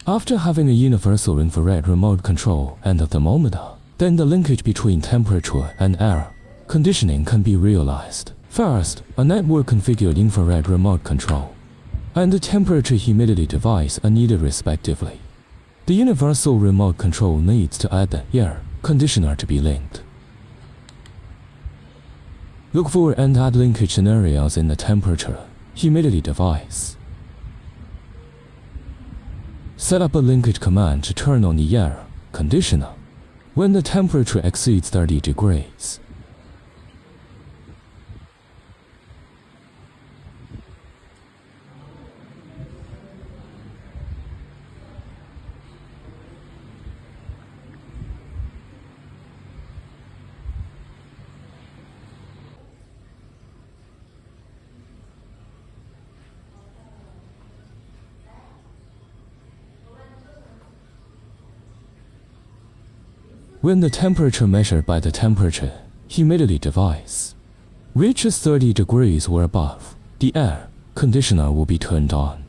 After having a universal infrared remote control and a thermometer, then the linkage between temperature and air conditioning can be realized. First, a network-configured infrared remote control and a temperature-humidity device are needed respectively. The universal remote control needs to add the air conditioner to be linked. Look for and add linkage scenarios in the temperature-humidity device. Set up a linkage command to turn on the air conditioner when the temperature exceeds 30 degrees. When the temperature measured by the temperature-humidity device reaches 30 degrees or above, the air conditioner will be turned on.